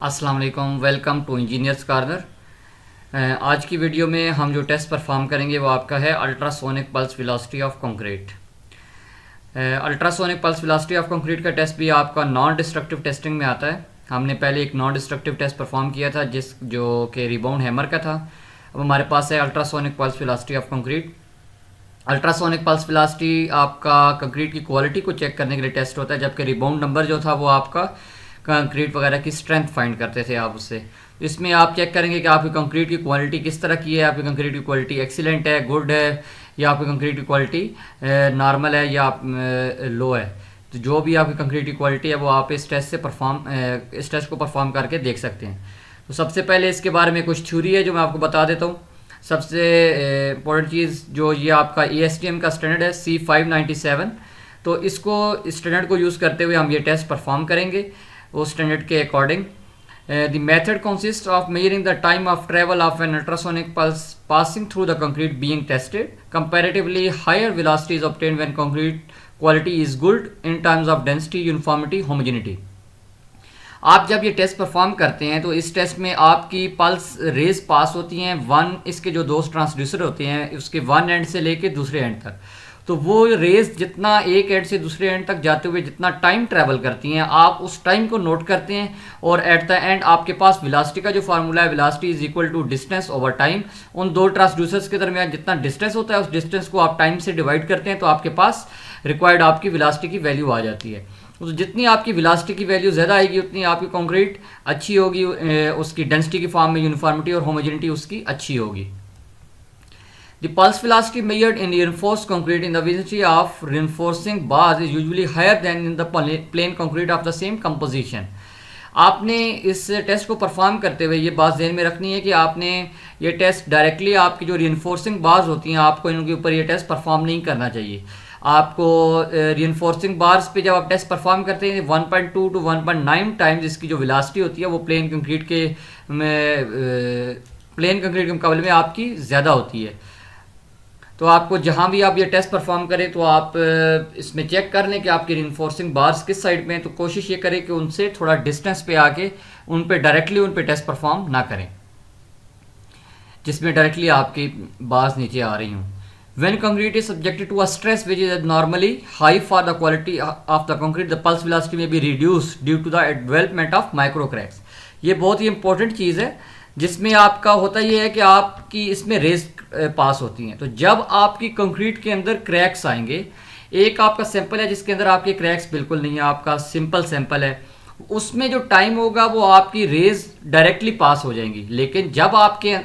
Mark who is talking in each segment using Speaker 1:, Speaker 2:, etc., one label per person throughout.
Speaker 1: अस्सलाम वालेकुम, welcome to engineers corner. आज की वीडियो में हम जो टेस्ट परफॉर्म करेंगे वो आपका है ultrasonic pulse velocity of concrete. Ultrasonic pulse velocity of concrete का टेस्ट भी आपका नॉन डिस्ट्रक्टिव टेस्टिंग में आता है। हमने पहले एक नॉन डिस्ट्रक्टिव टेस्ट परफॉर्म किया था जो कि रिबाउंड हैमर का था। अब हमारे पास है ultrasonic pulse velocity of concrete. Ultrasonic pulse velocity आपका कंक्रीट की क्वालिटी को चेक करने के लिए टेस्ट होता है, जबकि रिबाउंड नंबर जो था वो आपका कंक्रीट वगैरह की स्ट्रेंथ फाइंड करते थे आप उससे। इसमें आप चेक करेंगे कि आपकी कंक्रीट की क्वालिटी किस तरह की है। आपकी कंक्रीट की क्वालिटी एक्सीलेंट है, गुड है, या आपकी कंक्रीट की क्वालिटी नॉर्मल है या लो है। तो जो भी आपकी कंक्रीट की क्वालिटी है वो आप इस टेस्ट को परफॉर्म करके देख सकते हैं। तो सबसे पहले इसके बारे में कुछ थ्योरी है जो मैं आपको बता देता हूँ। सबसे इम्पोर्टेंट चीज़ जो ये आपका ASTM का स्टैंडर्ड है C597, तो इसको स्टैंडर्ड को यूज़ करते हुए हम ये टेस्ट परफॉर्म करेंगे वो स्टैंडर्ड के according. The method consist of measuring the time of travel of an ultrasonic pulse passing through the concrete being tested. Comparatively higher velocity is obtained when concrete quality is good in terms of density, uniformity, homogeneity. आप जब ये test perform करते हैं तो इस test में आपकी pulse raise पास होती हैं इसके जो दो ट्रांसड्यूसर होते हैं उसके वन एंड से लेके दूसरे एंड तक। तो वो रेज जितना एक एंड से दूसरे एंड तक जाते हुए जितना टाइम ट्रैवल करती हैं आप उस टाइम को नोट करते हैं, और एट द एंड आपके पास वेलोसिटी का जो फार्मूला है velocity is equal to distance over time. उन दो ट्रांसड्यूसर्स के दरमियान जितना डिस्टेंस होता है उस डिस्टेंस को आप टाइम से डिवाइड करते हैं तो आपके पास रिक्वायर्ड आपकी वेलोसिटी की वैल्यू आ जाती है। तो जितनी आपकी वेलोसिटी की वैल्यू ज़्यादा आएगी उतनी आपकी कंक्रीट अच्छी होगी, उसकी डेंसिटी की फॉर्म में यूनिफॉर्मिटी और होमोजेनिटी उसकी अच्छी होगी। The pulse velocity measured in reinforced concrete in the vicinity of reinforcing bars is usually higher than in the plain concrete of the same composition. आपने इस टेस्ट को परफॉर्म करते हुए ये बात ध्यान में रखनी है कि आपने ये टेस्ट डायरेक्टली आपकी जो रीइंफोर्सिंग बार्स होती हैं आपको इनके ऊपर ये टेस्ट परफॉर्म नहीं करना चाहिए। आपको रीइंफोर्सिंग बार्स पे जब आप टेस्ट परफॉर्म करते हैं 1.2 to 1.9 टाइम्स इसकी जो वेलोसिटी होती है वो प्लेन कंक्रीट के मुकाबले में आपकी ज़्यादा होती है। तो आपको जहाँ भी आप ये टेस्ट परफॉर्म करें तो आप इसमें चेक कर लें कि आपके रीइंफोर्सिंग बार्स किस साइड में हैं। तो कोशिश ये करें कि उनसे थोड़ा डिस्टेंस पे आके उन पे डायरेक्टली उन पे टेस्ट परफॉर्म ना करें जिसमें डायरेक्टली आपकी बार्स नीचे आ रही हों। When concrete is subjected to a stress which is abnormally high for the quality of the concrete, the pulse velocity may be reduced due to the development of micro cracks. ये बहुत ही important चीज़ है जिसमें आपका होता ये है कि आपकी इसमें रेज पास होती हैं। तो जब आपकी कंक्रीट के अंदर क्रैक्स आएंगे, एक आपका सैंपल है जिसके अंदर आपके क्रैक्स बिल्कुल नहीं है, आपका सिंपल सैंपल है, उसमें जो टाइम होगा वो आपकी रेज डायरेक्टली पास हो जाएंगी। लेकिन जब आपके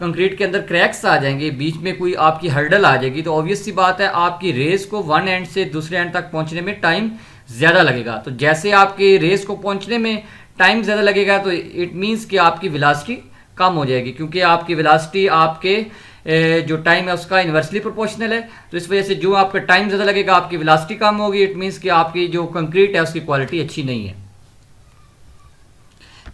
Speaker 1: कंक्रीट के अंदर क्रैक्स आ जाएंगे, बीच में कोई आपकी हर्डल आ जाएगी, तो ऑब्वियस सी बात है आपकी रेज को वन एंड से दूसरे एंड तक पहुंचने में टाइम ज़्यादा लगेगा। तो जैसे आपकी रेज को पहुंचने में टाइम ज़्यादा लगेगा तो इट मीन्स कि आपकी वेलोसिटी कम हो जाएगी, क्योंकि आपकी वेलोसिटी आपके जो टाइम है उसका इन्वर्सली प्रोपोर्शनल है। तो इस वजह से जो आपका टाइम ज़्यादा लगेगा आपकी वेलोसिटी कम होगी। इट मीन्स कि आपकी जो कंक्रीट है उसकी क्वालिटी अच्छी नहीं है।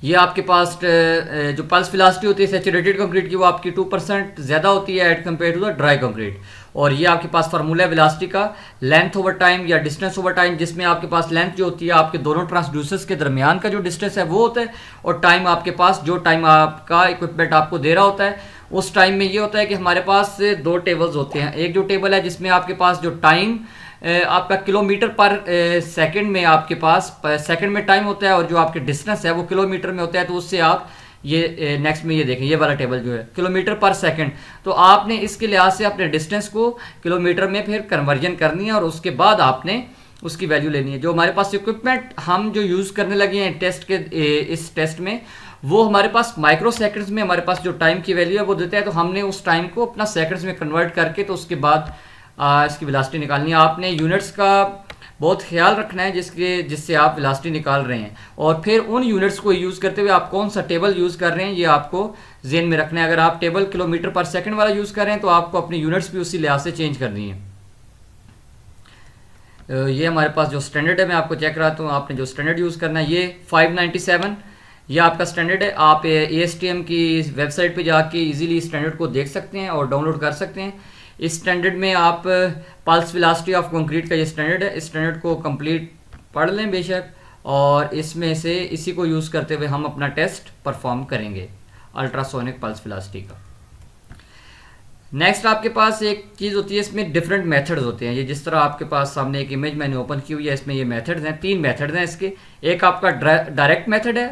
Speaker 1: ये आपके पास जो पल्स वेलोसिटी होती है सैचुरेटेड कंक्रीट की वो आपकी 2% ज़्यादा होती है at compare to the dry concrete. और ये आपके पास फार्मूला है वेलोसिटी का लेंथ ओवर टाइम या डिस्टेंस ओवर टाइम, जिसमें आपके पास लेंथ जो होती है आपके दोनों ट्रांसड्यूसर्स के दरमियान का जो डिस्टेंस है वो होता है, और टाइम आपके पास जो टाइम आपका इक्विपमेंट आपको दे रहा होता है उस टाइम में ये होता है कि हमारे पास दो टेबल्स होते हैं। एक जो टेबल है जिसमें आपके पास जो टाइम आपका किलोमीटर पर सेकंड में आपके पास सेकंड में टाइम होता है, और जो आपके डिस्टेंस है वो किलोमीटर में होता है। तो उससे आप ये नेक्स्ट में ये देखें, ये वाला टेबल जो है किलोमीटर पर सेकंड, तो आपने इसके लिहाज से अपने डिस्टेंस को किलोमीटर में फिर कन्वर्जन करनी है और उसके बाद आपने उसकी वैल्यू लेनी है। जो हमारे पास इक्विपमेंट हम जो यूज़ करने लगे हैं टेस्ट के इस टेस्ट में, वो हमारे पास माइक्रो सेकंड्स में हमारे पास जो टाइम की वैल्यू है वो देता है। तो हमने उस टाइम को अपना सेकंड्स में कन्वर्ट करके तो उसके बाद इसकी वेलोसिटी निकालनी है। आपने यूनिट्स का बहुत ख्याल रखना है जिससे आप वेलोसिटी निकाल रहे हैं, और फिर उन यूनिट्स को यूज़ करते हुए आप कौन सा टेबल यूज़ कर रहे हैं ये आपको ज़हन में रखना है। अगर आप टेबल किलोमीटर पर सेकंड वाला यूज़ कर रहे हैं तो आपको अपनी यूनिट्स भी उसी लिहाज से चेंज करनी है। ये हमारे पास जो स्टैंडर्ड है मैं आपको चेक कराता हूँ। आपने जो स्टैंडर्ड यूज़ करना है ये 597 ये आपका स्टैंडर्ड है। आप ASTM की वेबसाइट पे जाके इजीली स्टैंडर्ड को देख सकते हैं और डाउनलोड कर सकते हैं। इस स्टैंडर्ड में आप पल्स वेलोसिटी ऑफ कंक्रीट का ये स्टैंडर्ड है, इस स्टैंडर्ड को कंप्लीट पढ़ लें बेशक, और इसमें से इसी को यूज़ करते हुए हम अपना टेस्ट परफॉर्म करेंगे अल्ट्रासोनिक पल्स वेलोसिटी का। नेक्स्ट आपके पास एक चीज़ होती है, इसमें डिफरेंट मेथड्स होते हैं। ये जिस तरह आपके पास सामने एक इमेज मैंने ओपन की हुई है, इसमें ये मेथड्स हैं, 3 मेथड्स हैं इसके। एक आपका डायरेक्ट मेथड है,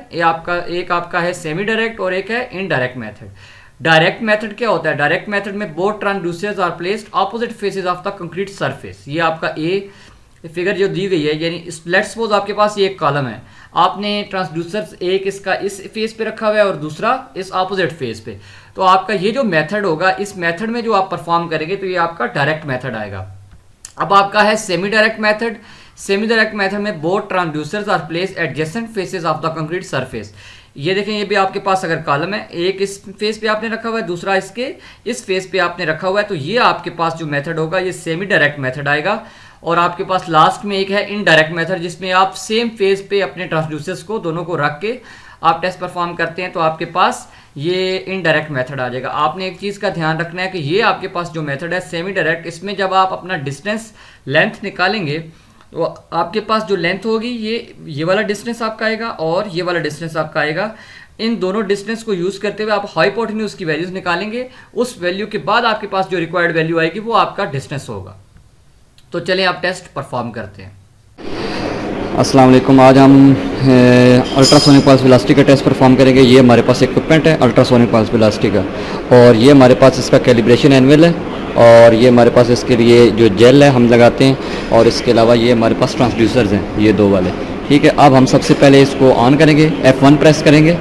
Speaker 1: एक आपका है सेमी डायरेक्ट और एक है इनडायरेक्ट मेथड। डायरेक्ट मेथड क्या होता है? डायरेक्ट मेथड में both transducers are placed opposite faces of the concrete surface. ये आपका ए फिगर जो दी गई है, यानी लेट्स सपोज आपके पास ये एक कॉलम है, आपने ट्रांसड्यूसर्स एक इसका इस फेस पे रखा हुआ है और दूसरा इस ऑपोजिट फेस पे। तो आपका ये जो मेथड होगा, इस मेथड में जो आप परफॉर्म करेंगे तो ये आपका डायरेक्ट मेथड आएगा। अब आपका है semi direct method. Semi direct method में both transducers are placed adjacent faces of the concrete surface. ये देखें, ये भी आपके पास अगर कॉलम है, एक इस फेस पे आपने रखा हुआ है, दूसरा इसके इस फेस पे आपने रखा हुआ है, तो ये आपके पास जो मेथड होगा ये सेमी डायरेक्ट मेथड आएगा। और आपके पास लास्ट में एक है इनडायरेक्ट मेथड, जिसमें आप सेम फेस पे अपने ट्रांसड्यूसर्स को दोनों को रख के आप टेस्ट परफॉर्म करते हैं, तो आपके पास ये इनडायरेक्ट मेथड आ जाएगा। आपने एक चीज़ का ध्यान रखना है कि ये आपके पास जो मेथड है सेमी डायरेक्ट, इसमें जब आप अपना डिस्टेंस लेंथ निकालेंगे तो आपके पास जो लेंथ होगी ये वाला डिस्टेंस आपका आएगा और ये वाला डिस्टेंस आपका आएगा। इन दोनों डिस्टेंस को यूज़ करते हुए आप हाइपोटेन्यूज की वैल्यूज़ निकालेंगे। उस वैल्यू के बाद आपके पास जो रिक्वायर्ड वैल्यू आएगी वो आपका डिस्टेंस होगा। तो चलें आप टेस्ट परफॉर्म करते हैं। अस्सलाम वालेकुम, आज हम अल्ट्रासोनिक पल्स वेलोसिटी का टेस्ट परफॉर्म करेंगे। ये हमारे पास इक्विपमेंट है अल्ट्रासोनिक पल्स वेलोसिटी का, और ये हमारे पास इसका कैलिब्रेशन एनुअल है, और ये हमारे पास इसके लिए जो जेल है हम लगाते हैं, और इसके अलावा ये हमारे पास ट्रांसड्यूसर्स हैं, ये 2 वाले। ठीक है, अब हम सबसे पहले इसको ऑन करेंगे, F1 प्रेस करेंगे।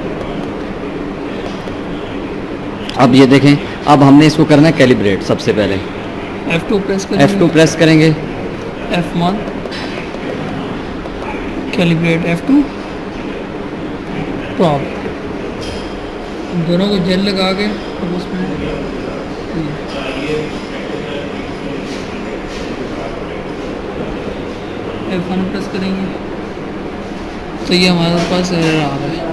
Speaker 1: अब ये देखें, अब हमने इसको करना है कैलिब्रेट। सबसे पहले
Speaker 2: F2 प्रेस करेंगे,
Speaker 1: F2 प्रेस करेंगे,
Speaker 2: F1 कैलिब्रेट, F2 टॉप। दोनों को जेल लगा के अब उसमें F1 प्रेस करेंगे तो ये हमारे पास एरर आ रहा है।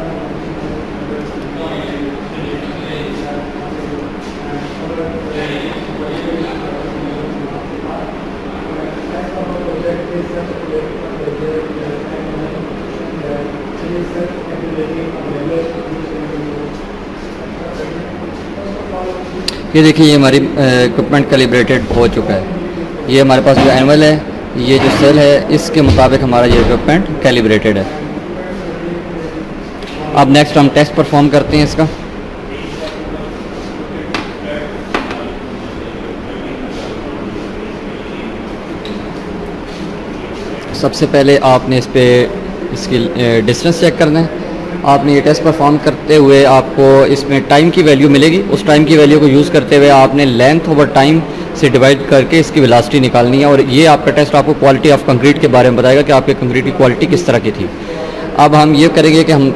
Speaker 1: ये देखिए, ये हमारी इक्विपमेंट कैलिब्रेटेड हो चुका है। ये हमारे पास जो एनुअल है, ये जो सेल है, इसके मुताबिक हमारा ये इक्विपमेंट कैलिब्रेटेड है। अब नेक्स्ट हम टेस्ट परफॉर्म करते हैं इसका। सबसे पहले आपने इस पे इसकी डिस्टेंस चेक करना है। आपने ये टेस्ट परफॉर्म करते हुए आपको इसमें टाइम की वैल्यू मिलेगी। उस टाइम की वैल्यू को यूज़ करते हुए आपने लेंथ ओवर टाइम से डिवाइड करके इसकी वेलोसिटी निकालनी है, और ये आपका टेस्ट आपको क्वालिटी ऑफ कंक्रीट के बारे में बताएगा कि आपके कंक्रीट की क्वालिटी किस तरह की थी। अब हम ये करेंगे कि हम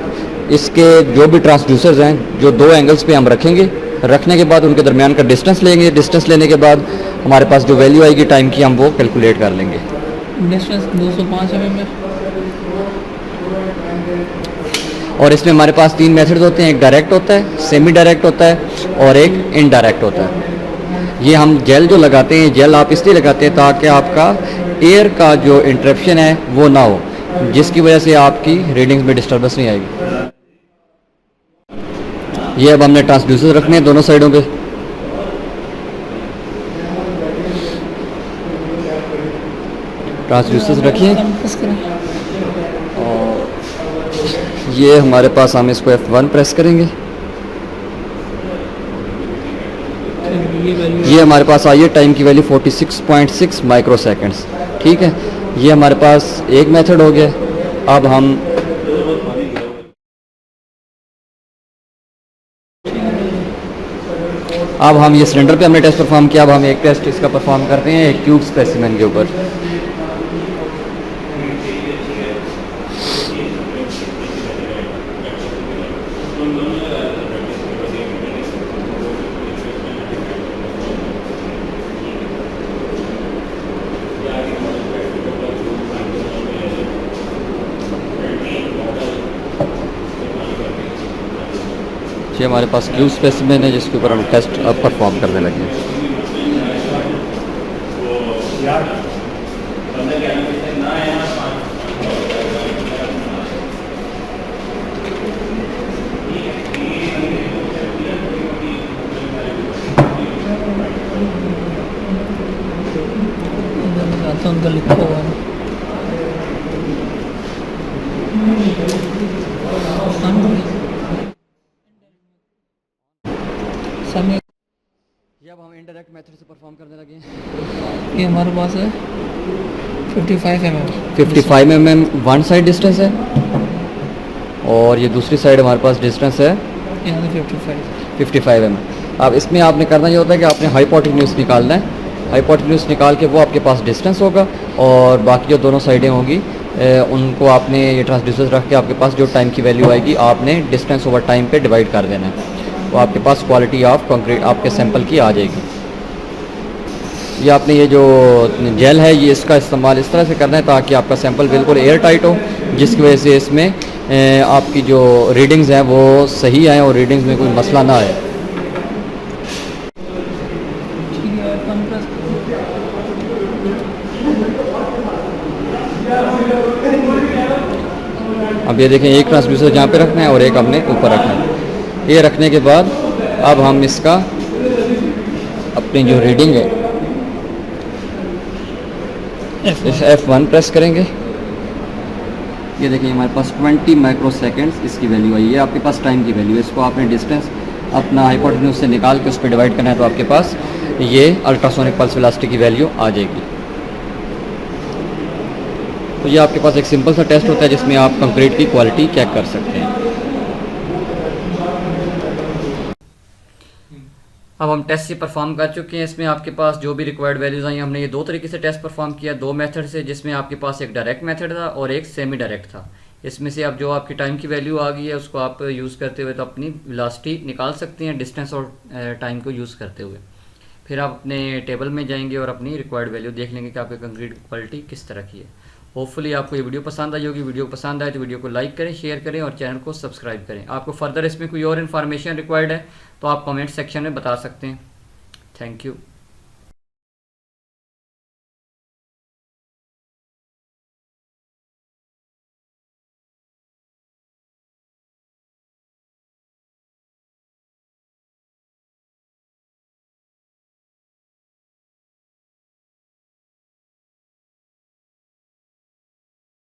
Speaker 1: इसके जो भी ट्रांसड्यूसर्स हैं, जो 2 एंगल्स पे हम रखेंगे, रखने के बाद उनके दरमियान का डिस्टेंस लेंगे। डिस्टेंस लेने के बाद हमारे पास जो वैल्यू आएगी टाइम की, हम वो कैलकुलेट कर लेंगे।
Speaker 2: डिस्टेंस 205 mm है।
Speaker 1: और इसमें हमारे पास 3 मेथड्स होते हैं, एक डायरेक्ट होता है, सेमी डायरेक्ट होता है और एक इनडायरेक्ट होता है। ये हम जेल जो लगाते हैं, जेल आप इसलिए लगाते हैं ताकि आपका एयर का जो इंटरप्शन है वो ना हो, जिसकी वजह से आपकी रीडिंग्स में डिस्टर्बेंस नहीं आएगी। ये अब हमने ट्रांसड्यूसर रखने हैं दोनों साइडों पे। ट्रांसड्यूसर्स रखिए, और ये हमारे पास, हम इसको F1 प्रेस करेंगे। ये हमारे पास आई है टाइम की वैल्यू 46.6 माइक्रो सेकेंड्स। ठीक है, ये हमारे पास एक मेथड हो गया। अब हम ये सिलेंडर पे हमने टेस्ट परफॉर्म किया। अब हम एक टेस्ट इसका परफॉर्म करते हैं एक क्यूब स्पेसिमेन के ऊपर। ये हमारे पास क्यूब स्पेसिमेन है जिसके ऊपर हम टेस्ट अब परफॉर्म करने लगे।
Speaker 2: का लिखा हुआ है। सामने
Speaker 1: ये अब हम इनडायरेक्ट मेथड से परफॉर्म करने लगे हैं।
Speaker 2: ये हमारे पास है 55 mm।
Speaker 1: 55 mm one side distance है और ये दूसरी साइड हमारे पास डिस्टेंस है
Speaker 2: यहाँ से 55।
Speaker 1: 55 mm। अब इसमें आपने करना ये होता है कि आपने हाइपोटेन्यूज निकालना है। हाइपोटेन्यूज निकाल के वो आपके पास डिस्टेंस होगा और बाकी जो दोनों साइडें होंगी उनको आपने ये ट्रांसड्यूसर रख के आपके पास जो टाइम की वैल्यू आएगी आपने डिस्टेंस ओवर टाइम पे डिवाइड कर देना है, तो आपके पास क्वालिटी ऑफ कंक्रीट आपके सैंपल की आ जाएगी। ये आपने ये जो जेल है ये इसका इस्तेमाल इस तरह से करना है ताकि आपका सैंपल बिल्कुल एयर टाइट हो, जिसकी वजह से इसमें आपकी जो रीडिंग्स हैं वो सही आए और रीडिंग्स में कोई मसला ना आए। अब ये देखें एक ट्रांसड्यूसर जहाँ पे रखना है और एक हमने ऊपर रखना है। ये रखने के बाद अब हम इसका अपनी जो रीडिंग है इस F1 प्रेस करेंगे। ये देखिए हमारे पास 20 माइक्रो सेकेंड्स इसकी वैल्यू आई है, आपके पास टाइम की वैल्यू है। इसको आपने डिस्टेंस अपना हाइपोटेन्यूज से निकाल के उस पर डिवाइड करना है तो आपके पास ये अल्ट्रासोनिक पल्स वेलोसिटी की वैल्यू आ जाएगी। तो ये आपके पास एक सिंपल सा टेस्ट होता है जिसमें आप कंक्रीट की क्वालिटी चेक कर सकते हैं। अब हम टेस्ट से परफॉर्म कर चुके हैं। इसमें आपके पास जो भी रिक्वायर्ड वैल्यूज़ आई हमने ये दो तरीके से टेस्ट परफॉर्म किया, दो मेथड से, जिसमें आपके पास एक डायरेक्ट मेथड था और एक सेमी डायरेक्ट था। इसमें से अब जो आपकी टाइम की वैल्यू आ गई है उसको आप यूज़ करते हुए तो अपनी वेलोसिटी निकाल सकते हैं डिस्टेंस और टाइम को यूज़ करते हुए। फिर आप अपने टेबल में जाएंगे और अपनी रिक्वायर्ड वैल्यू देख लेंगे कि आपके कंक्रीट की क्वालिटी किस तरह की है। होपफुली आपको ये वीडियो पसंद आई होगी। वीडियो पसंद आए तो वीडियो को लाइक करें, शेयर करें और चैनल को सब्सक्राइब करें। आपको फर्दर इसमें कोई और इन्फॉर्मेशन रिक्वायर्ड है तो आप कमेंट सेक्शन में बता सकते हैं। Thank you.